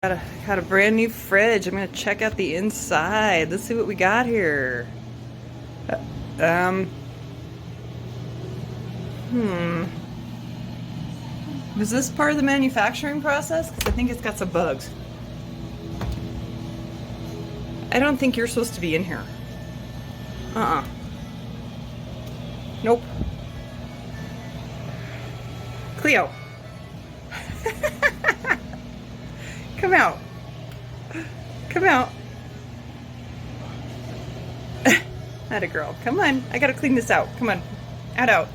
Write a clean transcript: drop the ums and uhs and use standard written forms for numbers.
Got a brand new fridge. I'm gonna check out the inside. Let's see what we got here. Uh, Um, hmm. Was this part of the manufacturing process? Because I think it's got some bugs. I don't think you're supposed to be in here. Uh-uh. Nope. Cleo. Come out. Come out. Atta girl. Come on. I gotta clean this out. Come on. Out.